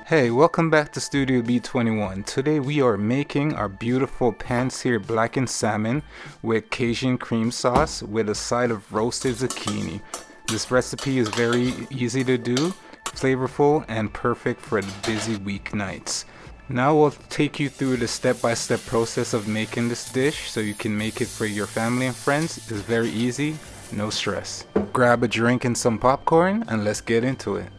Hey, welcome back to Studio B21. Today we are making our beautiful pan-seared blackened salmon with Cajun cream sauce with a side of roasted zucchini. This recipe is very easy to do, flavorful, and perfect for the busy weeknights. Now we'll take you through the step-by-step process of making this dish so you can make it for your family and friends. It's very easy, no stress. Grab a drink and some popcorn and let's get into it.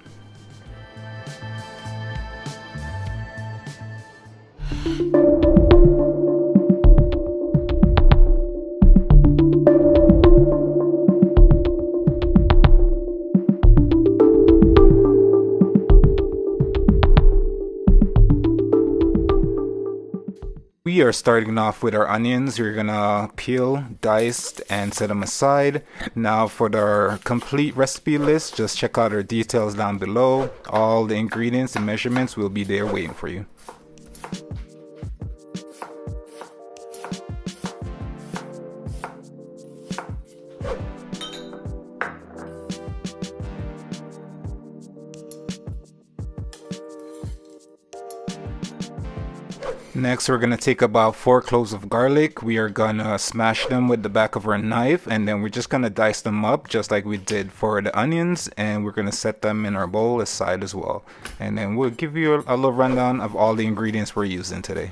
We are starting off with our onions. You're gonna peel, dice, and set them aside. Now for our complete recipe list, just check out our details down below. All the ingredients and measurements will be there waiting for you. Next, we're gonna take about 4 cloves of garlic. We are gonna smash them with the back of our knife, and then we're just gonna dice them up just like we did for the onions, and we're gonna set them in our bowl aside as well. And then we'll give you a little rundown of all the ingredients we're using today.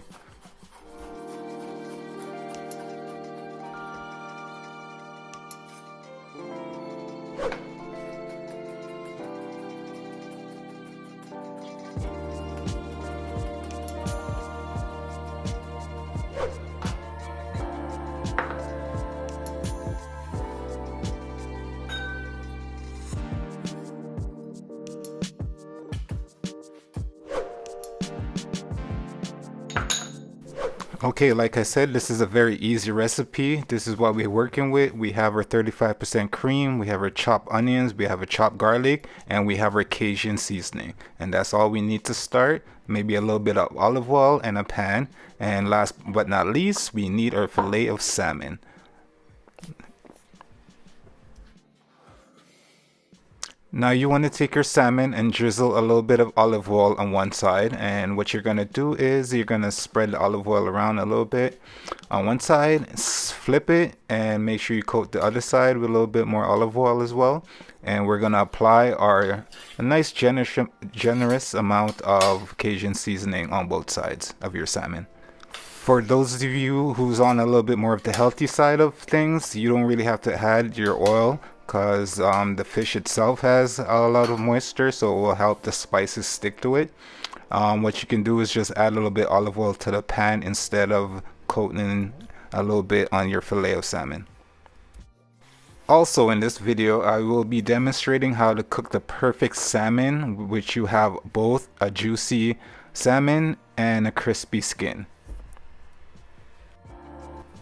Okay, like I said, this is a very easy recipe. This is what we're working with. We have our 35% cream, we have our chopped onions, we have our chopped garlic, and we have our Cajun seasoning. And that's all we need to start. Maybe a little bit of olive oil and a pan. And last but not least, we need our fillet of salmon. Now you want to take your salmon and drizzle a little bit of olive oil on one side, and what you're going to do is you're going to spread the olive oil around a little bit on one side, flip it, and make sure you coat the other side with a little bit more olive oil as well. And we're going to apply a nice generous amount of Cajun seasoning on both sides of your salmon. For those of you who's on a little bit more of the healthy side of things, you don't really have to add your oil because the fish itself has a lot of moisture, so it will help the spices stick to it. What you can do is just add a little bit olive oil to the pan instead of coating a little bit on your fillet of salmon. Also in this video, I will be demonstrating how to cook the perfect salmon, which you have both a juicy salmon and a crispy skin.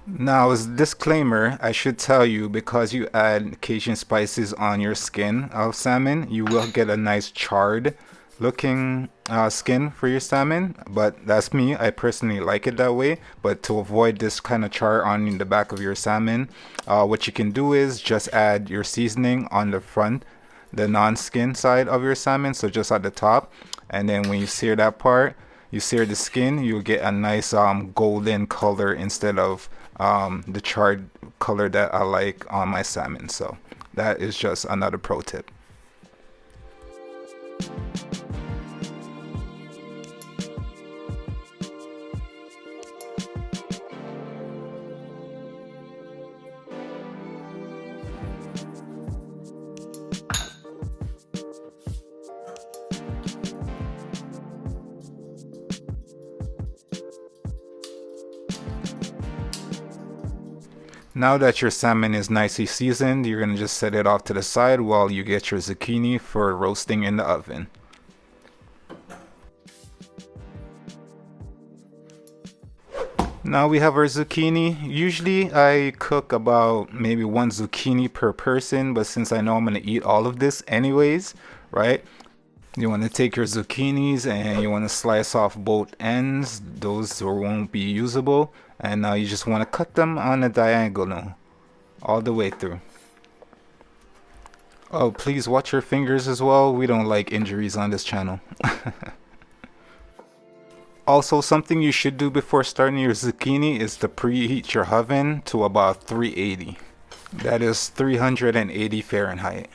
Now, as a disclaimer, I should tell you, because you add Cajun spices on your skin of salmon, you will get a nice charred looking skin for your salmon. But that's me, I personally like it that way. But to avoid this kind of char on the back of your salmon, what you can do is just add your seasoning on the front, the non-skin side of your salmon, so just at the top. And then when you sear that part, you sear the skin, you'll get a nice golden color instead of the charred color that I like on my salmon. So that is just another pro tip. Now that your salmon is nicely seasoned, you're going to just set it off to the side while you get your zucchini for roasting in the oven. Now we have our zucchini. Usually I cook about maybe 1 zucchini per person, but since I know I'm going to eat all of this anyways, right? You want to take your zucchinis and you want to slice off both ends. Those won't be usable. And now you just want to cut them on a diagonal all the way through. Oh, please watch your fingers as well. We don't like injuries on this channel. Also, something you should do before starting your zucchini is to preheat your oven to about 380. That is 380 Fahrenheit.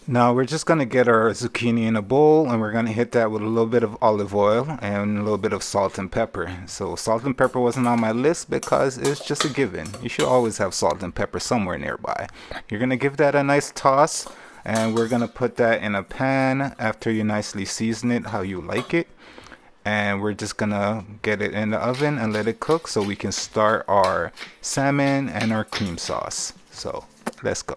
Now we're just going to get our zucchini in a bowl, and we're going to hit that with a little bit of olive oil and a little bit of salt and pepper. So salt and pepper wasn't on my list because it's just a given. You should always have salt and pepper somewhere nearby. You're going to give that a nice toss, and we're going to put that in a pan after you nicely season it how you like it. And we're just going to get it in the oven and let it cook so we can start our salmon and our cream sauce. So let's go.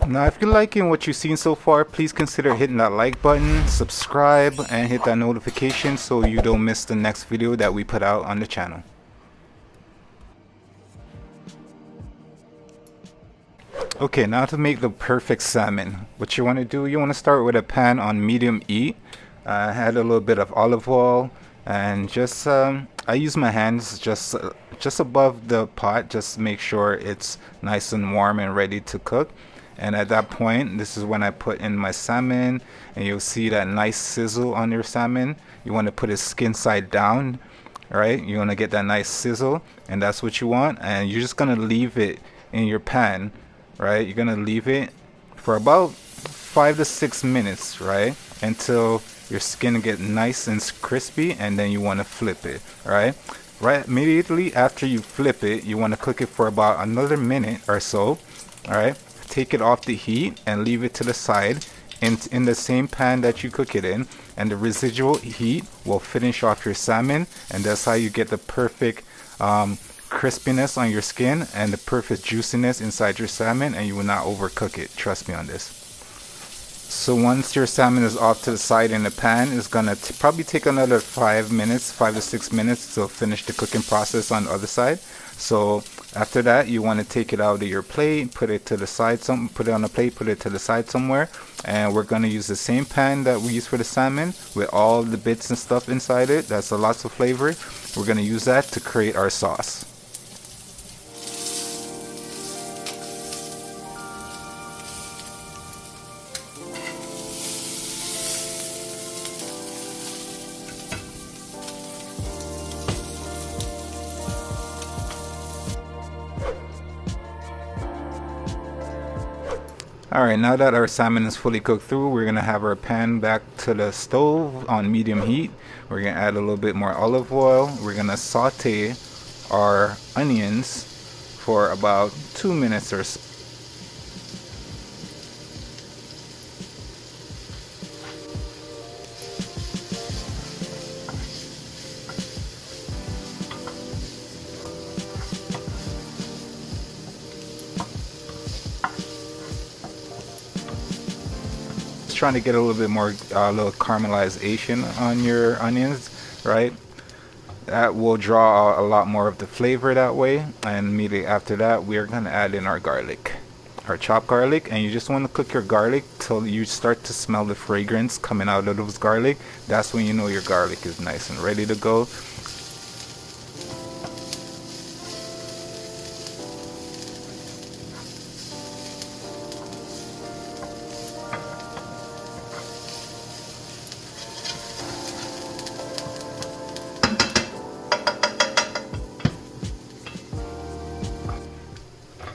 Now, if you're liking what you've seen so far, please consider hitting that like button, subscribe, and hit that notification so you don't miss the next video that we put out on the channel. Okay, now to make the perfect salmon, what you want to do, you want to start with a pan on medium heat. Add a little bit of olive oil, and just I use my hands just above the pot, just make sure it's nice and warm and ready to cook. And at that point, this is when I put in my salmon, and you'll see that nice sizzle on your salmon. You want to put it skin side down, right? You want to get that nice sizzle, and that's what you want. And you're just gonna leave it in your pan, right? You're gonna leave it for about 5 to 6 minutes, right? Until your skin get nice and crispy, and then you want to flip it, right? Right immediately after you flip it, you want to cook it for about another minute or so, all right? Take it off the heat and leave it to the side in the same pan that you cook it in, and the residual heat will finish off your salmon, and that's how you get the perfect crispiness on your skin and the perfect juiciness inside your salmon, and you will not overcook it. Trust me on this. So once your salmon is off to the side in the pan, it's gonna probably take another 5 to 6 minutes to finish the cooking process on the other side. So after that, you want to take it out of your plate, put it to the side, put it on a plate, put it to the side somewhere, and we're gonna use the same pan that we use for the salmon with all the bits and stuff inside it. That's a lots of flavor. We're gonna use that to create our sauce. Alright, now that our salmon is fully cooked through, we're going to have our pan back to the stove on medium heat. We're going to add a little bit more olive oil. We're going to saute our onions for about 2 minutes or so. Trying to get a little bit more little caramelization on your onions, right? That will draw out a lot more of the flavor that way. And immediately after that, we're gonna add in our garlic, our chopped garlic, and you just want to cook your garlic till you start to smell the fragrance coming out of those garlic. That's when you know your garlic is nice and ready to go.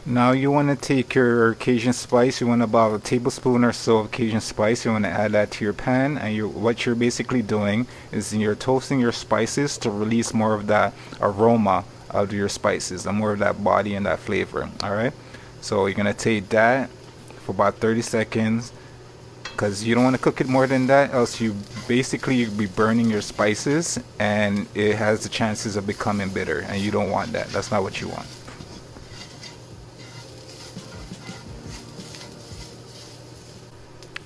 Now you want to take your Cajun spice. You want about a tablespoon or so of Cajun spice. You want to add that to your pan, and what you're basically doing is you're toasting your spices to release more of that aroma out of your spices and more of that body and that flavor. All right. So you're gonna take that for about 30 seconds, because you don't want to cook it more than that, else you'd be burning your spices and it has the chances of becoming bitter, and you don't want that. That's not what you want.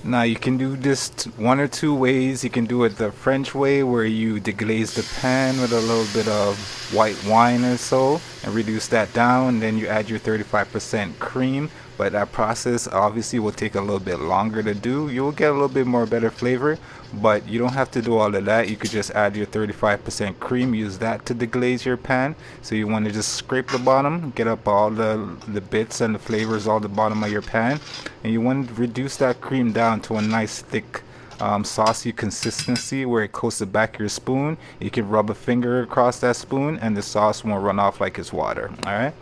Now you can do this one or two ways. You can do it the French way, where you deglaze the pan with a little bit of white wine or so and reduce that down. Then you add your 35% cream, but that process obviously will take a little bit longer to do. You'll get a little bit more better flavor, but you don't have to do all of that. You could just add your 35% cream, use that to deglaze your pan. So you want to just scrape the bottom, get up all the bits and the flavors all the bottom of your pan, and you want to reduce that cream down to a nice thick saucy consistency where it coats the back of your spoon. You can rub a finger across that spoon and the sauce won't run off like it's water. All right,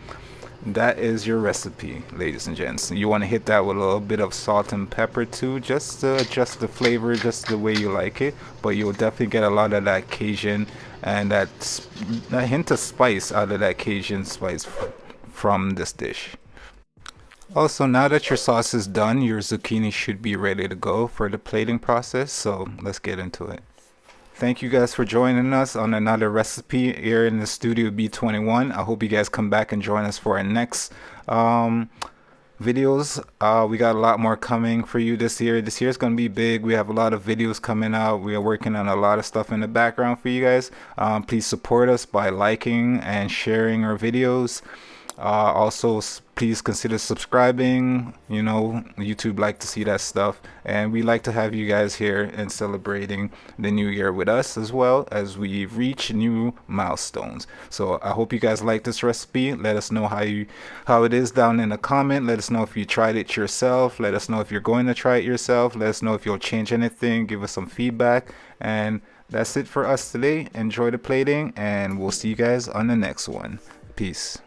that is your recipe, ladies and gents. You want to hit that with a little bit of salt and pepper too, just to adjust the flavor just the way you like it. But you'll definitely get a lot of that Cajun and that hint of spice out of that Cajun spice from this dish. Also, now that your sauce is done, your zucchini should be ready to go for the plating process. So let's get into it. Thank you guys for joining us on another recipe here in the Studio B21. I hope you guys come back and join us for our next videos. We got a lot more coming for you this year. This year's going to be big. We have a lot of videos coming out. We are working on a lot of stuff in the background for you guys. Please support us by liking and sharing our videos. Also, please consider subscribing. You know, YouTube like to see that stuff, and we like to have you guys here and celebrating the new year with us, as well as we reach new milestones. So I hope you guys like this recipe. Let us know how it is down in the comment. Let us know if you tried it yourself. Let us know if you're going to try it yourself. Let us know if you'll change anything. Give us some feedback. And that's it for us today. Enjoy the plating, and we'll see you guys on the next one. Peace.